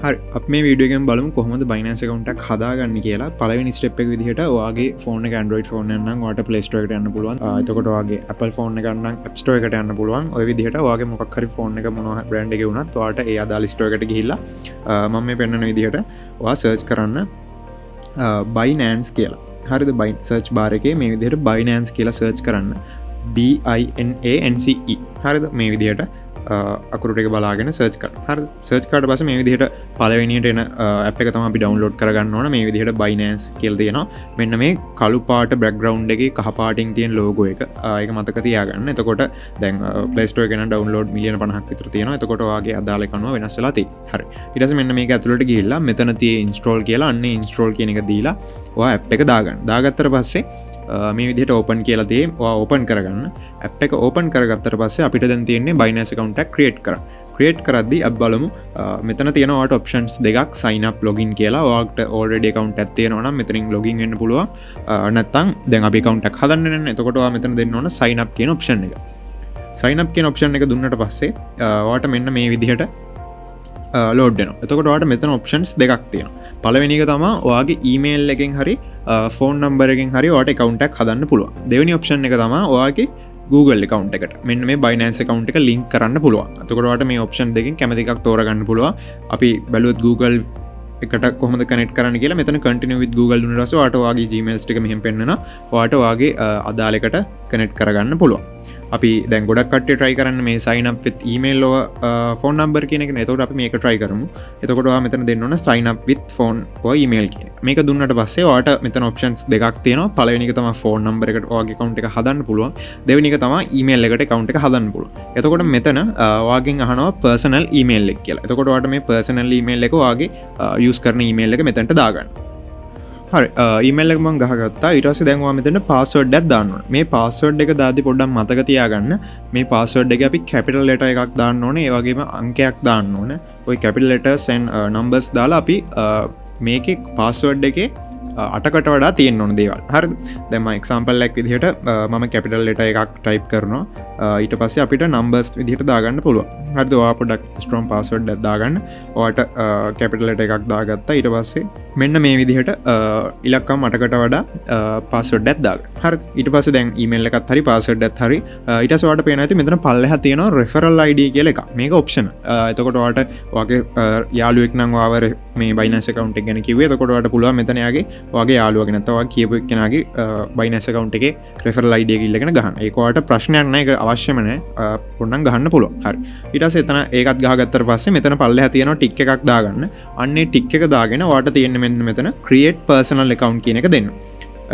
හරි අප මේ වීඩියෝගෙන් බලමු කොහොමද Binance account එකක් හදාගන්න කියලා. පළවෙනි ස්ටෙප් එක විදිහට ඔයාගේ ෆෝන් එක Android ෆෝන් එක නම් ඔයාලට Play Store එකට යන්න පුළුවන්. එතකොට ඔයාගේ Apple ෆෝන් එක නම් App Store එකට යන්න පුළුවන්. ඔය විදිහට ඔයාගේ මොකක් හරි ෆෝන් එක මොනවා හරි බ්‍රෑන්ඩ් එකේ වුණත් ඔයාලට ඒ අදාළ ස්ටෝර් එකට ගිහිල්ලා මම මේ පෙන්නන විදිහට ඔයා සර්ච් කරන්න Binance කියලා. හරිද? සර්ච් බාර් එකේ මේ විදිහට Binance කියලා සර්ච් කරන්න. BINANCE. හරිද? මේ විදිහට අකුරට එක බලාගෙන සර්ච් කරන්න. හරිද? සර්ච් කරාට පස්සේ මේ විදිහට පළවෙනියට එන ඇප් එක තමයි අපි ඩවුන්ලෝඩ් කරගන්න ඕන. මේ විදිහට Binance කියලා තියෙනවා. මෙන්න මේ කළු පාට බෑග්ග්‍රවුන්ඩ් එකේ කහ පාටින් තියෙන ලෝගෝ එක. ඒක මතක තියාගන්න. එතකොට දැන් Play Store එකේ නම් ඩවුන්ලෝඩ් මිලියන 50ක් විතර තියෙනවා. එතකොට ඔයාගේ අදාළ එක අනුව වෙනස් වෙලා තියෙයි. හරි. ඊට පස්සේ මෙන්න මේක ඇතුළට ගිහිල්ලා මෙතන තියෙන install කියලා අන්නේ install කියන එක දීලා ඔයා ඇප් එක දාගන්න. දාගත්තට පස්සේ මේ විදිහට ඕපන් කියලා තියෙයි. ඔයා ඕපන් කරගන්න. ඇප් එක ඕපන් කරගත්තට පස්සේ අපිට දැන් තියෙන්නේ Binance account එකක් create කරන්න. create කරද්දී අපි බලමු මෙතන තියෙන ඔයාලට options දෙකක් sign up login කියලා. ඔයාලට already account එකක් තියෙනවා නම් මෙතනින් login වෙන්න පුළුවන්. නැත්නම් දැන් අපි account එකක් හදන්න නෑනේ. එතකොට ඔයා මෙතන දෙන්න ඕන sign up කියන option එක. sign up කියන option එක දුන්නට පස්සේ ඔයාලට මෙන්න මේ විදිහට load වෙනවා. එතකොට ඔයාලට මෙතන options දෙකක් තියෙනවා. පළවෙනි එක තමයි ඔයාගේ email එකෙන් හරි phone number එකෙන් හරි ඔයාලට account එකක් හදන්න පුළුවන්. දෙවෙනි option එක තමයි ඔයාගේ Google account එකට මෙන්න මේ Binance account එක link කරන්න පුළුවන්. එතකොට ඔයාලට මේ option දෙකෙන් කැමති එකක් තෝරගන්න පුළුවන්. අපි බැලුවොත් Google එකට කොහොමද connect කරන්න කියලා මෙතන continue with Google දුන්නා ඊට පස්සේ ඔයාලට ඔයාගේ Gmails ටික මෙහෙම පෙන්නනවා. ඔයාලට ඔයාගේ අදාළ එකට connect කරගන්න පුළුවන්. අපි දැන් ගොඩක් කට්ටිය try කරන්න මේ sign up with email or phone number කියන එක නේ. එතකොට අපි මේක try කරමු. එතකොට ඔයා මෙතන දෙන්න ඕන sign up with phone or email කියන එක. මේක දුන්නට පස්සේ ඔයාලට මෙතන options දෙකක් තියෙනවා. පළවෙනි එක තමයි phone number එකට ඔයාගේ account එක හදන්න පුළුවන්. දෙවෙනි එක තමයි email එකට account එක හදන්න පුළුවන්. එතකොට මෙතන ඔයාගෙන් අහනවා personal email එක කියලා. එතකොට ඔයාලට මේ personal email එක ඔයාගේ use කරන email එක මෙතනට දාගන්න. හරි ඊමේල් එක මම ගහගත්තා. ඊට පස්සේ දැන් ඔයා මෙතන password එකක් දාන්න ඕනේ. මේ password එක දාද්දි පොඩ්ඩක් මතක තියාගන්න. මේ password එකේ අපි capital letter එකක් දාන්න ඕනේ. ඒ වගේම අංකයක් දාන්න ඕනේ. ওই capital letters and numbers දාලා අපි මේකේ password එකේ 8කට වඩා තියෙන්න ඕන දේවල්. හරිද? දැන් මම example එකක් විදිහට මම capital letter එකක් type කරනවා. ඊට පස්සේ අපිට numbers විදිහට දාගන්න පුළුවන්. හරිද? ඔයා පොඩ්ඩක් strong password එකක් දාගන්න. ඔයාට capital letter එකක් දාගත්තා. ඊට පස්සේ මෙන්න මේ විදිහට ඉලක්කම් 8කට වඩා password එකක් දාගන්න. හරිද? ඊට පස්සේ දැන් email එකත් හරි password එකත් හරි. ඊට පස්සේ ඔයාලට පේනවා ඇති මෙතන පල්ලෙහා තියෙනවා referral ID කියලා එකක්. මේක option. එතකොට ඔයාලට ඔයාගේ යාළුවෙක් නම් ඔයාව මේ Binance account එක ගැන කිව්වේ. එතකොට ඔයාලට පුළුවන් මෙතන යාගේ ඔයාගේ යාළුවගේ නැත්නම් ඔයා කියපු එක්කෙනාගේ Binance account එකේ referral ID එක ඉල්ලගෙන ගහන්න. ඒක ඔයාලට ප්‍රශ්නයක් නෑ. ඒක අවශ්‍යම නෑ. පොඩ්ඩක් ගහන්න පුළුවන්. හරි. ඊට පස්සේ එතන ඒකත් ගහගත්තට පස්සේ මෙතන පල්ලෙහා තියෙනවා ටික් එකක් දාගන්න. අන්නේ ටික් එක දාගෙන ඔයාලට තියෙන්නේ මෙන්න මෙතන create personal account කියන එක දෙන්න.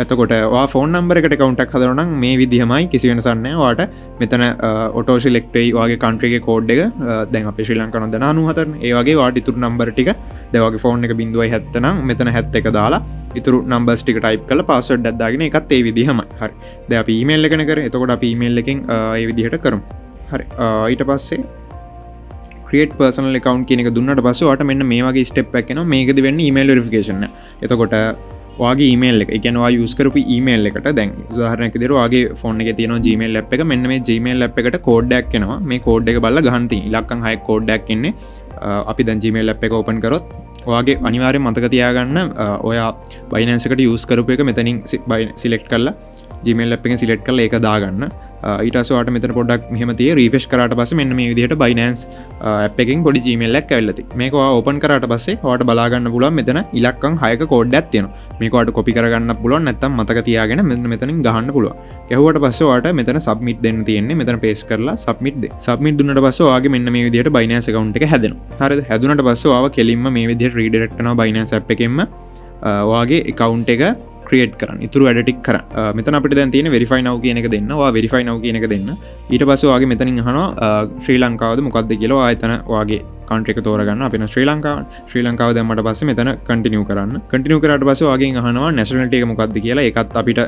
එතකොට ඔයා ෆෝන් නම්බර් එකට account එකක් හදනවා නම් මේ විදිහමයි කිසි වෙනසක් නැහැ. ඔයාට මෙතන auto select වෙයි ඔයාගේ country එකේ code එක. දැන් අපේ ශ්‍රී ලංකාව නම් 94 නේ. ඒ වගේ ඔයාට ඉතුරු නම්බර ටික දැන් ඔයාගේ ෆෝන් එක 0.70 නම් මෙතන 71 දාලා ඉතුරු numbers ටික type කරලා password එකක් දාගෙන ඒකත් ඒ විදිහමයි. හරි. දැන් අපි email එකනේ කරේ. එතකොට අපි email එකෙන් ඒ විදිහට කරමු. හරි. ඊට පස්සේ create personal account කියන එක දුන්නාට පස්සේ ඔයාට මෙන්න මේ වගේ step එකක් එනවා. මේකද වෙන්නේ email verification එක. එතකොට ඔයාගේ email එක, ඒ කියන්නේ ඔයා use කරපු email එකට දැන් උදාහරණයක් විදිහට ඔයාගේ phone එකේ තියෙනවා Gmail app එක. මෙන්න මේ Gmail app එකට code එකක් එනවා. මේ code එක බලලා ගහන්න තියෙන. ඉලක්කම් 6ක code එකක් එන්නේ. අපි දැන් Gmail app එක open කරොත් ඔයාගේ අනිවාර්යෙන් මතක තියාගන්න ඔයා Binance එකට use කරපු එක මෙතනින් select කරලා Gmail app එකෙන් select කරලා ඒක දාගන්න. ඊට පස්සේ ඔයාලට මෙතන පොඩ්ඩක් මෙහෙම තියෙයි. refresh කරාට පස්සේ මෙන්න මේ විදිහට Binance app එකෙන් පොඩි Gmail එකක් ඇවිල්ලා තියෙනවා. මේක ඔයා open කරාට පස්සේ ඔයාලට බලා ගන්න පුළුවන් මෙතන ඉලක්කම් 6ක code එකක් තියෙනවා. මේක ඔයාලට copy කරගන්න පුළුවන් නැත්නම් මතක තියාගෙන මෙතනින් ගහන්න පුළුවන්. ගැහුවට පස්සේ ඔයාලට මෙතන submit දෙන්න තියෙන්නේ. මෙතන paste කරලා submit දෙන්න. submit දුන්නාට පස්සේ ඔයාගේ මෙන්න මේ විදිහට Binance account එක හැදෙනවා. හරිද? හැදුනට පස්සේ ඔයාව කෙලින්ම මේ විදිහට redirect කරනවා Binance app එකෙන්ම ඔයාගේ account එක create කරන්න. ඉතුරු වැඩ ටික කරන්න. මෙතන අපිට දැන් තියෙන්නේ verify now කියන එක දෙන්න. ඔයා verify now කියන එක දෙන්න. ඊට පස්සේ ඔයාගේ මෙතනින් අහනවා ශ්‍රී ලංකාවද මොකක්ද කියලා. ඔයා එතන ඔයාගේ country එක තෝරගන්න. අපි නම් ශ්‍රී ලංකාව දැම්මට පස්සේ මෙතන continue කරන්න. continue කරාට පස්සේ ඔයාගෙන් අහනවා nationality එක මොකක්ද කියලා. ඒකත් අපිට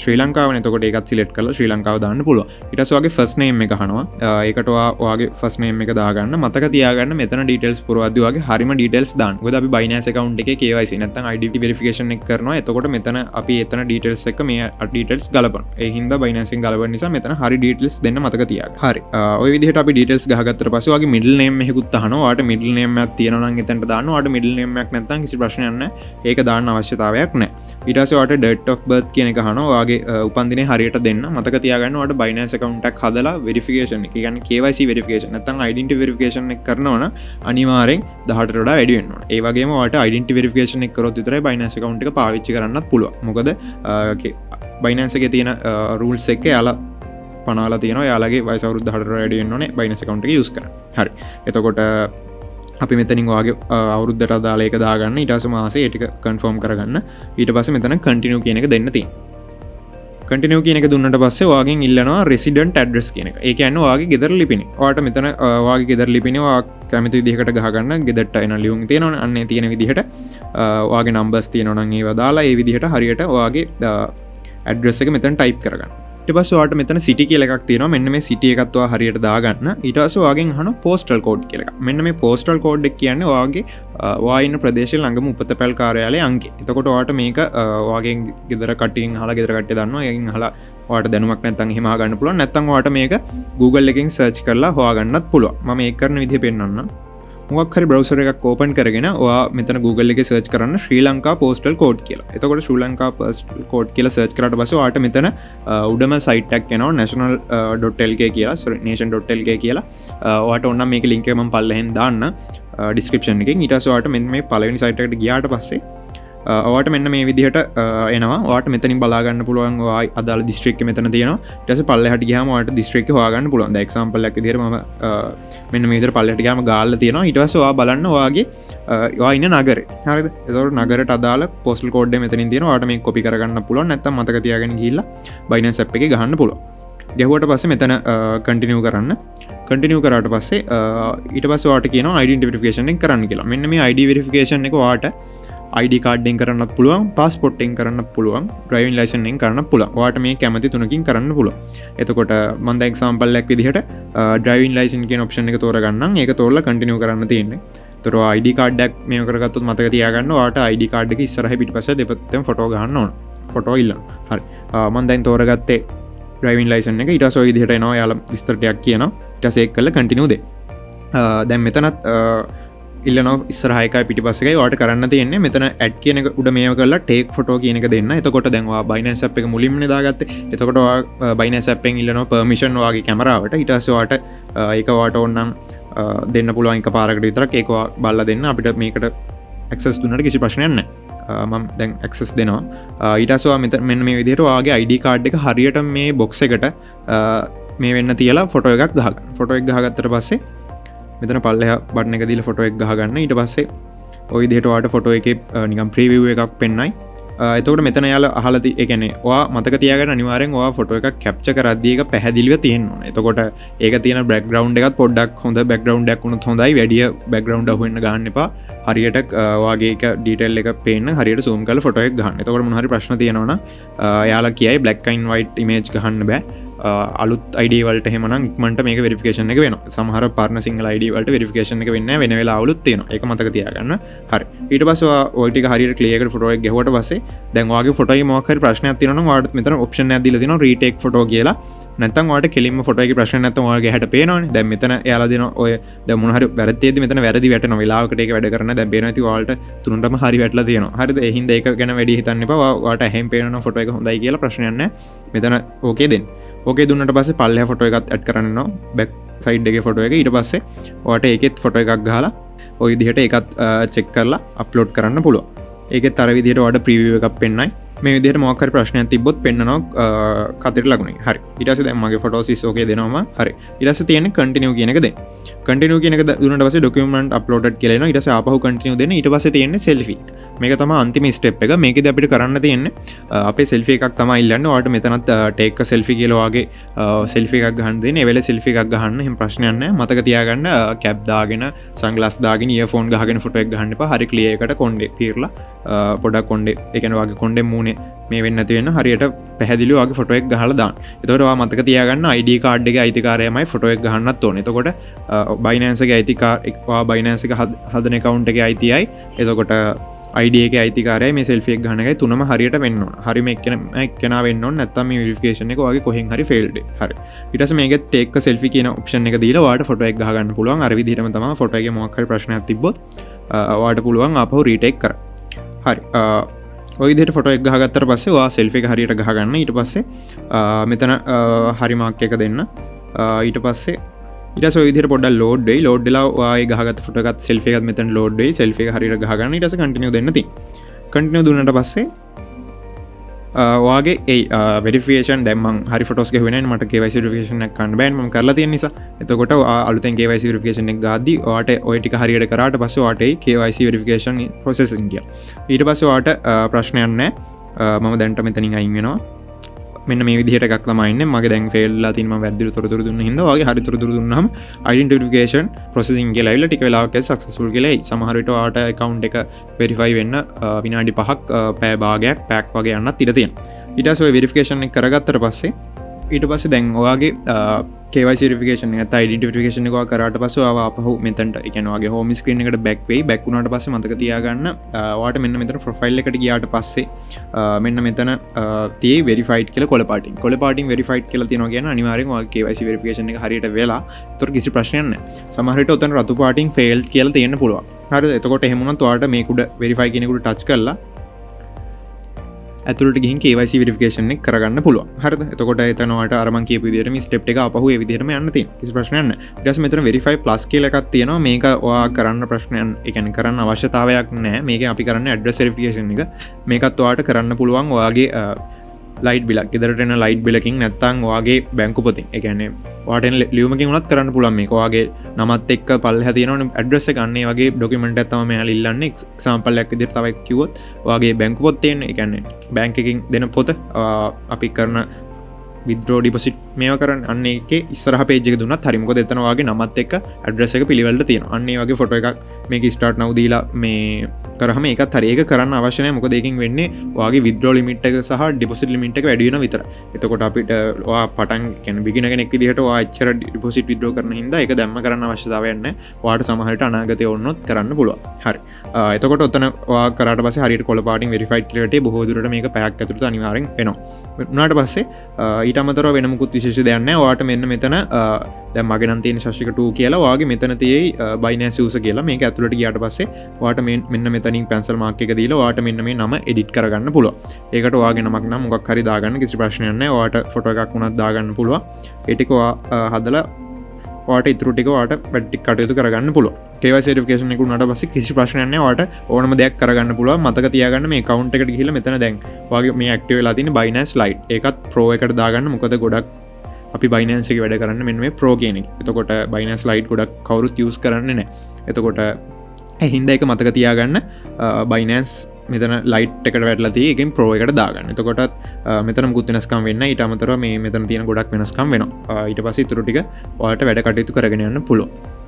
ශ්‍රී ලංකාවනේ. එතකොට ඒකත් select කරලා ශ්‍රී ලංකාව දාන්න පුළුවන්. ඊට පස්සේ ඔයාගේ first name එක අහනවා. ඒකට ඔයාගේ first name එක දාගන්න. මතක තියාගන්න මෙතන details පුරවද්දී ඔයාගේ හරිම details දාන්න. මොකද අපි Binance account එකේ KYC නැත්නම් ID verification එක කරනවා. එතකොට මෙතන අපි එතන details එක මේ details ගලපනවා. ඒ හින්දා Binance එකෙන් ගලපන නිසා මෙතන හරි details දෙන්න මතක තියාගන්න. හරි. ওই විදිහට අපි details ගහගත්තට පස්සේ ඔයාගේ middle name එකකුත් අහනවා. අහනවා ඔයාට මිඩල් නේම් එකක් තියෙනවා නම් එතනට දාන්න. ඔයාට මිඩල් නේම් එකක් නැත්නම් කිසි ප්‍රශ්නයක් නැහැ. ඒක දාන්න අවශ්‍යතාවයක් නැහැ. ඊට පස්සේ ඔයාට date of birth කියන එක අහනවා. ඔයාගේ උපන්දිනේ හරියට දෙන්න. මතක තියාගන්න ඔයාට Binance account එකක් හදලා verification එක. ඒ කියන්නේ KYC verification නැත්නම් identity verification එක කරනවා නම් අනිවාර්යෙන් 18ට වඩා වැඩි වෙන්න ඕන. ඒ වගේම ඔයාට identity verification එක කරොත් විතරයි Binance account එක පාවිච්චි කරන්නත් පුළුවන්. මොකද Binance එකේ තියෙන rules එක යාලා පනවලා තියෙනවා. යාලගේ වයස අවුරුදු 18ට වැඩි වෙන්න ඕනේ Binance account එක use කරන්න. හරි. එතකොට අපි මෙතනින් ඔයාගේ අවුරුද්දට අදාළ එක දාගන්න. ඊට පස්සේ මාසේ ඒ ටික කන්ෆර්ම් කරගන්න. ඊට පස්සේ මෙතන continue කියන එක දෙන්න තියෙනවා. continue කියන එක දුන්නට පස්සේ ඔයාගෙන් ඉල්ලනවා resident address කියන එක. ඒ කියන්නේ ඔයාගේ ගෙදර ලිපිනේ. ඔයාට මෙතන ඔයාගේ ගෙදර ලිපිනේ ඔයා කැමති විදිහකට ගහගන්න. ගෙදරට එන ලියුම් තියෙනවනේ. අන්න ඒ තියෙන විදිහට ඔයාගේ numbers තියෙනවා නම් ඒවා දාලා ඒ විදිහට හරියට ඔයාගේ address එක මෙතන type කරගන්න. ඊට පස්සේ ඔයාට මෙතන city කියලා එකක් තියෙනවා. මෙන්න මේ city එකත් ඔයා හරියට දාගන්න. ඊට පස්සේ ඔයාගෙන් අහනවා postal code කියලා එකක්. මෙන්න මේ postal code එක කියන්නේ ඔයාගේ ඔයා ඉන්න ප්‍රදේශයේ ළඟම උපතපැල් කාර්යාලයේ අංකය. එතකොට ඔයාට මේක ඔයාගෙන් ගෙදර කට්ටියන් අහලා ගෙදර කට්ටිය දන්නවා. ඒකින් අහලා ඔයාට දැනුමක් නැත්නම් එහෙම අහගන්න පුළුවන්. නැත්නම් ඔයාට මේක Google එකෙන් search කරලා හොයාගන්නත් පුළුවන්. මම ඒක කරන විදිහ පෙන්නන්නම්. මොකක් හරි බ්‍රවුසර් එකක් ඕපන් කරගෙන ඔයා මෙතන Google එකේ search කරන්න ශ්‍රී ලංකා postal code කියලා. එතකොට ශ්‍රී ලංකා postal code කියලා search කරාට පස්සේ ඔයාට මෙතන උඩම site එකක් එනවා national.lk කියලා. nation.lk කියලා. ඔයාට ඕන නම් මේක link එක මම පල්ලෙහෙන් දාන්න description එකෙන්. ඊට පස්සේ ඔයාට මෙන්න මේ පළවෙනි site එකට ගියාට පස්සේ ඔයාට මෙන්න මේ විදිහට එනවා. ඔයාට මෙතනින් බලා ගන්න පුළුවන් ඔයා අදාළ district එක මෙතන තියෙනවා. ඊට පස්සේ පල්ලෙහාට ගියාම ඔයාට district එක හොයාගන්න පුළුවන්. දැන් example එකක් විදිහට මම මෙන්න මේ විදිහට පල්ලෙහාට ගියාම ගාල්ල තියෙනවා. ඊට පස්සේ ඔයා බලන්න ඔයාගේ ඔයා ඉන්න නගරේ. හරිද? ඒතකොට නගරයට අදාළ postal code එක මෙතනින් තියෙනවා. ඔයාට මේක copy කරගන්න පුළුවන්. නැත්නම් මතක තියාගෙන ගිහිල්ලා Binance app එකේ ගහන්න පුළුවන්. ගැහුවට පස්සේ මෙතන continue කරන්න. continue කරාට පස්සේ ඊට පස්සේ ඔයාට කියනවා identity verification එක කරන්න කියලා. මෙන්න මේ ID verification එක ඔයාට ID card එකෙන් කරන්නත් පුළුවන්, passport එකෙන් කරන්නත් පුළුවන්, driving license එකෙන් කරන්නත් පුළුවන්. ඔයාට මේ කැමති තුනකින් කරන්න පුළුවන්. එතකොට මම දැන් example එකක් විදිහට driving license කියන option එක තෝරගන්නම්. ඒක තෝරලා continue කරන්න තියෙන්නේ. ඒතර ID card එකක් මේව කරගත්තොත් මතක තියාගන්න ඔයාට ID card එක ඉස්සරහ පිටිපස්සේ දෙපැත්තෙන් ෆොටෝ ගන්න ඕන. ෆොටෝ ඉල්ලන්න. හරි. මම දැන් තෝරගත්තේ driving license එක. ඊට පස්සේ ඔය විදිහට එනවා. යාලා විස්තර ටිකක් කියනවා. ඊට පස්සේ ඒක කරලා continue දෙන්න. දැන් මෙතනත් ඉල්ලනවා ඉස්සරහ එකයි පිටිපස්ස එකයි ඔයාලට කරන්න තියෙන්නේ මෙතන ඇඩ් කියන එක උඩ මේව කරලා ටේක් ෆොටෝ කියන එක දෙන්න. එතකොට දැන් ඔයා Binance app එක මුලින්ම දාගත්තේ. එතකොට ඔයා Binance app එකෙන් ඉල්ලනවා permission ඔයාගේ කැමරාවට. ඊට පස්සේ ඔයාට ඒක ඔයාට ඕන නම් දෙන්න පුළුවන් එකපාරකට විතරක් ඒක ඔයා බලලා දෙන්න. අපිට මේකට access දුන්නාට කිසි ප්‍රශ්නයක් නැහැ. මම දැන් access දෙනවා. ඊට පස්සේ ඔයා මෙන්න මේ විදිහට ඔයාගේ ID card එක හරියට මේ box එකට මේ වෙන්න තියලා ෆොටෝ එකක් ගහගන්න. ෆොටෝ එක ගහගත්තට පස්සේ මෙතන පල්ලෙහා බටන් එක දීලා ෆොටෝ එක ගහගන්න. ඊට පස්සේ ওই විදිහට ඔයාට ෆොටෝ එකේ නිකන් ප්‍රීවිව් එකක් පෙන්නයි. එතකොට මෙතන යාලා අහලා ඒ කියන්නේ ඔයා මතක තියාගන්න අනිවාර්යෙන් ඔයා ෆොටෝ එකක් කැප්චර් කරද්දී ඒක පැහැදිලිව තියෙන්න ඕනේ. එතකොට ඒක තියෙන බෑග්ග්‍රවුන්ඩ් එකත් පොඩ්ඩක් හොඳ බෑග්ග්‍රවුන්ඩ් එකක් වුණොත් හොඳයි. වැඩි බෑග්ග්‍රවුන්ඩ් අහුවෙන්න ගන්න එපා. හරියට ඔයාගේ එක ඩීටේල් එක පේන්න හරියට zoom කරලා ෆොටෝ එක ගන්න. එතකොට මොන හරි ප්‍රශ්න තියෙනවා නම් යාලා කියයි black and white image ගහන්න බෑ. අලුත් ID වලට එහෙමනම් ඉක්මනට මේක වෙරිෆිකේෂන් එක වෙනවා. සමහර පරණ සිංහල ID වලට වෙරිෆිකේෂන් එක වෙන්නේ නැහැ. වෙන වෙලාවලුත් තියෙනවා. ඒක මතක තියාගන්න. හරි. ඊට පස්සේ ඔය ටික හරියට ක්ලියර් කරලා ෆොටෝ එක ගැහුවට පස්සේ දැන් ඔයාගේ ෆොටෝ එකේ මොකක් හරි ප්‍රශ්නයක් තියෙනවා නම් ඔයාලට මෙතන ඔප්ෂන් එකක් දීලා තියෙනවා රීටේක් ෆොටෝ කියලා. නැත්නම් ඔයාලට කෙලින්ම ෆොටෝ එකේ ප්‍රශ්න නැත්නම් ඔයාගේ හැට පේනවනේ. දැන් මෙතන එයාලා දෙනවා ඔය දැන් මොන හරි වැරද්දේදී මෙතන වැරදි වැටෙනවා. වෙලාවකට ඒක වැඩ කරන්න දැන් පේනවා ඉතින් ඔයාලට තුනටම හරි වැටලා තියෙනවා. හරිද? ඒ හින්දා ඒක ගැන වැඩි හිතන්න එපා. ඔයාලට ඇහෙන් පේනවා ෆොටෝ එක හොඳයි කියලා ප්‍රශ්නයක් නැහැ. මෙතන ඕකේ දෙන්න. ඕකේ දුන්නට පස්සේ පල්ලෙහා ෆොටෝ එකත් ඇඩ් කරන්න වෙනවා බෑක් සයිඩ් එකේ ෆොටෝ එක. ඊට පස්සේ ඔයාලට ඒකෙත් ෆොටෝ එකක් ගහලා ওই විදිහට ඒකත් චෙක් කරලා අප්ලෝඩ් කරන්න පුළුවන්. ඒකෙත් අර විදිහට ඔයාලට ප්‍රීවිව් එකක් පෙන්නයි. මේ විදිහට මොකක් හරි ප්‍රශ්නයක් තිබ්බොත් පෙන්නනවා කතරේ ලකුණේ. හරි. ඊට පස්සේ දැන් මගේ ෆොටෝස් ඉස් ඕකේ දෙනවම. හරි. ඊට පස්සේ තියෙන්නේ කන්ටිනියු කියන එක දෙන්න. කන්ටිනියු කියන එක දුන්නාට පස්සේ ડોකියුමන්ට් අප්ලෝඩඩ් කියලා එනවා. ඊට පස්සේ ආපහු කන්ටිනියු දෙන්න. ඊට පස්සේ තියෙන්නේ සෙල්ෆි. මේක තමයි අන්තිම ස්ටෙප් එක. මේකෙදි අපිට කරන්න තියෙන්නේ අපේ සෙල්ෆි එකක් තමයි ඉල්ලන්නේ. ඔයාලට මෙතනත් ටේක් අ සෙල්ෆි කියලා වගේ සෙල්ෆි එකක් ගන්න දෙන්නේ. ඒ වෙලේ සෙල්ෆි එකක් ගහන්න එහෙම ප්‍රශ්නයක් නැහැ. මතක තියාගන්න කැප් දාගෙන සන්ග්ලාස් දාගෙන ඉයර්ෆෝන් ගහගෙන ෆොටෝ එක ගහන්න එපා. හරි ක්ලියර් එකට කොණ්ඩේ පීරලා පොඩක් කොණ්ඩේ ඒ කියන්නේ වගේ කොණ්ඩේ මූණේ මේ වෙන්නේ නැති වෙන හරියට පැහැදිලිව වගේ ෆොටෝ එක ගහලා දාන්න. එතකොට ඔයා මතක තියාගන්න ID card එකේ අයිතිකාරයමයි ෆොටෝ එක ගහන්නත් ඕනේ. එතකොට Binance එකේ අයිතිකාර ඔයා Binance එක හදන account එකේ අයිතියයි. එතකොට ID එක අයිතිකාරයයි මේ selfie එක ගන්න එකයි තුනම හරියට වෙන්න ඕන. හරිම එක්කෙනා වෙන්න ඕන නැත්නම් මේ verification එක ඔයාගේ කොහෙන් හරි failed. හරි. ඊට පස්සේ මේකේ take a selfie කියන option එක දීලා ඔයාලට photo එක ගහ ගන්න පුළුවන්. අර විදිහටම තමයි photo එකේ මොකක් හරි ප්‍රශ්නයක් තිබ්බොත් ඔයාලට පුළුවන් ආපහු retake කරන්න. හරි. ඔය විදිහට ෆොටෝ එක ගහගත්තට පස්සේ ඔයා selfie එක හරියට ගහ ගන්න. ඊට පස්සේ මෙතන හරි මාක් එක දෙන්න. ඊට පස්සේ ඊට පස්සේ ඔය විදිහට පොඩ්ඩක් load වෙයි. load වෙලා ඔයා ගහගත්ත ෆොටෝ එකත් selfie එකත් මෙතන load වෙයි. selfie එක හරියට ගහ ගන්න. ඊට පස්සේ continue දෙන්න තියෙනවා. continue දුන්නාට පස්සේ ඔයාගේ ඒ verification දැන් මම හරි photos ගහුවේ නැහැ මට KYC verification එකක් ගන්න බෑ මම කරලා තියෙන නිසා. එතකොට අලුතෙන් KYC verification එක ගාද්දි ඔයාට ඔය ටික හරියට කරාට පස්සේ ඔයාට ඒ KYC verification processing කියලා. ඊට පස්සේ ඔයාට ප්‍රශ්නයක් නැහැ. මම දැන්ට මෙතනින් අයින් වෙනවා. මෙන්න මේ විදිහට එකක් තමයි ඉන්නේ. මගේ දැන් fail වෙලා තියෙන මම වැරදි තොරතුරු දුන්න හින්දා ඔයාගේ හරි තොරතුරු දුන්නාම identification processing කියලා ඇවිල්ලා ටික වෙලාවක් ඇස්සේ successful කියලා එයි. සමහර විට ඔයාට account එක verify වෙන්න විනාඩි 5ක් පැය භාගයක් pack වගේ යන්නත් ඉඩ තියෙනවා. ඊට පස්සේ ඔය verification එක කරගත්තට පස්සේ ඊට පස්සේ දැන් ඔයාගේ KYC verification එක නැත්නම් identification එක කරාට පස්සේ ඔයාව ආපහු මෙතනට ඒ කියන්නේ ඔයාගේ home screen එකට back වෙයි. back වුණාට පස්සේ මතක තියාගන්න ඔයාට මෙන්න මෙතන profile එකට ගියාට පස්සේ මෙන්න මෙතන තියෙයි verified කියලා කොළ පාටින්. කොළ පාටින් verified කියලා තියෙනවා කියන්නේ අනිවාර්යෙන් ඔයාගේ KYC verification එක හරියට වෙලා ඒතර කිසි ප්‍රශ්නයක් නැහැ. සමහර විට උතන රතු පාටින් failed කියලා තියෙන්න පුළුවන්. හරිද? එතකොට එහෙම වුණොත් ඔයාට මේක උඩ verify කියන එක උඩ touch කරලා ඇතුළට ගිහින් KYC verification එක කරගන්න පුළුවන්. හරිද? එතකොට එතන ඔයාලට අර මං කියපු විදිහට මේ step එක ආපහු ඒ විදිහටම යන්න තියෙනවා. කිසි ප්‍රශ්නයක් නැහැ. ඊට පස්සේ මෙතන verify plus කියලා එකක් තියෙනවා. මේක ඔයා කරන්න ප්‍රශ්නයක්, ඒ කියන්නේ කරන්න අවශ්‍යතාවයක් නැහැ. මේකෙන් අපි කරන්නේ address verification එක. මේකත් ඔයාලට කරන්න පුළුවන් ඔයාගේ ලයිට් බිලක් ගෙදරට එන ලයිට් බිලකින් නැත්නම් ඔයාගේ බැංකු පොතෙන්. ඒ කියන්නේ ඔයාට එන ලියුමකින් උනත් කරන්න පුළුවන් මේක. ඔයාගේ නමත් එක්ක පල්ලෙහා තියෙනවනේ ඇඩ්‍රස් එක අන්න ඒ වගේ ඩොකියුමන්ට් එකක් තමයි මෙයාලා ඉල්ලන්නේ. එක්සැම්පල් එකක් විදිහට තව කිව්වොත් ඔයාගේ බැංකු පොත තියෙන. ඒ කියන්නේ බැංක් එකකින් දෙන පොත අපි කරන withdraw deposit මේවා කරන්න අන්න ඒකේ ඉස්සරහ page එක දුන්නත් හරි. මොකද එතන ඔයාගේ නමත් එක්ක ඇඩ්‍රස් එක පිළිවෙලට තියෙනවා. අන්න ඒ වගේ ෆොටෝ එකක් මේක start now දීලා මේ කරාම ඒකත් හරි. ඒක කරන්න අවශ්‍ය නැහැ. මොකද ඒකෙන් වෙන්නේ ඔයාගේ withdraw limit එක සහ deposit limit එක වැඩි වෙනවා විතරයි. එතකොට අපිට ඔයා පටන් කියන්නේ beginner කෙනෙක් විදිහට ඔයා එච්චර deposit withdraw කරන හින්දා ඒක දැම්ම කරන්න අවශ්‍යතාවයක් නැහැ. ඔයාට සමහරට අනාගතේ වුණොත් කරන්න පුළුවන්. හරි. එතකොට ඔතන ඔයා කරාට පස්සේ හරියට කොළ පාටින් verified කියලා හිටියේ බොහෝ දුරට මේක පැයක් ඇතුළත අනිවාර්යෙන් වෙනවා. උනාට පස්සේ ඊට අමතරව වෙන මුකුත් විශේෂ දෙයක් නැහැ. ඔයාට මෙන්න මෙතන දැන් මගේ නම් තියෙන ශාස්ත්‍රික 2 කියලා ඔයාගේ මෙතන තියෙයි Binance user කියලා. මේක ඇතුළට ගියාට පස්සේ ඔයාට මෙන්න මෙතනින් pencil mark එක දීලා ඔයාට මෙන්න මේ නම edit කරගන්න පුළුවන්. ඒකට ඔයාගේ නමක් නම් මොකක් හරි දාගන්න කිසි ප්‍රශ්නයක් නැහැ. ඔයාට ෆොටෝ එකක් වුණත් දාගන්න පුළුවන්. ඒ ටික ඔයා හදලා ඔයාට ඉතුරු ටික ඔයාට වැඩි කටයුතු කරගන්න පුළුවන්. KYC verification එක උනාට පස්සේ කිසි ප්‍රශ්නයක් නැහැ. ඔයාට ඕනම දෙයක් කරගන්න පුළුවන්. මතක තියාගන්න මේ account එකට ගිහිල්ලා මෙතන දැන් ඔයාගේ මේ active වෙලා තියෙන Binance Lite. ඒකත් Pro එකට දාගන්න. මොකද ගොඩක් අපි Binance එකේ වැඩ කරන්නේ මෙන්න මේ Pro කියන එක. එතකොට Binance Lite ගොඩක් කවුරුත් use කරන්නේ නැහැ. එතකොට ඒ හින්දා ඒක මතක තියාගන්න Binance මෙතන ලයිට් එකට වැටලා තියෙයි. ඒකෙන් Pro එකට දාගන්න. එතකොටත් මෙතන මුකුත් වෙනස්කම් වෙන්නේ නැහැ. ඊට අමතරව මේ මෙතන තියෙන ගොඩක් වෙනස්කම් වෙනවා. ඊට පස්සේ ඊටු ටික ඔයාලට වැඩ කටයුතු කරගෙන යන්න පුළුවන්.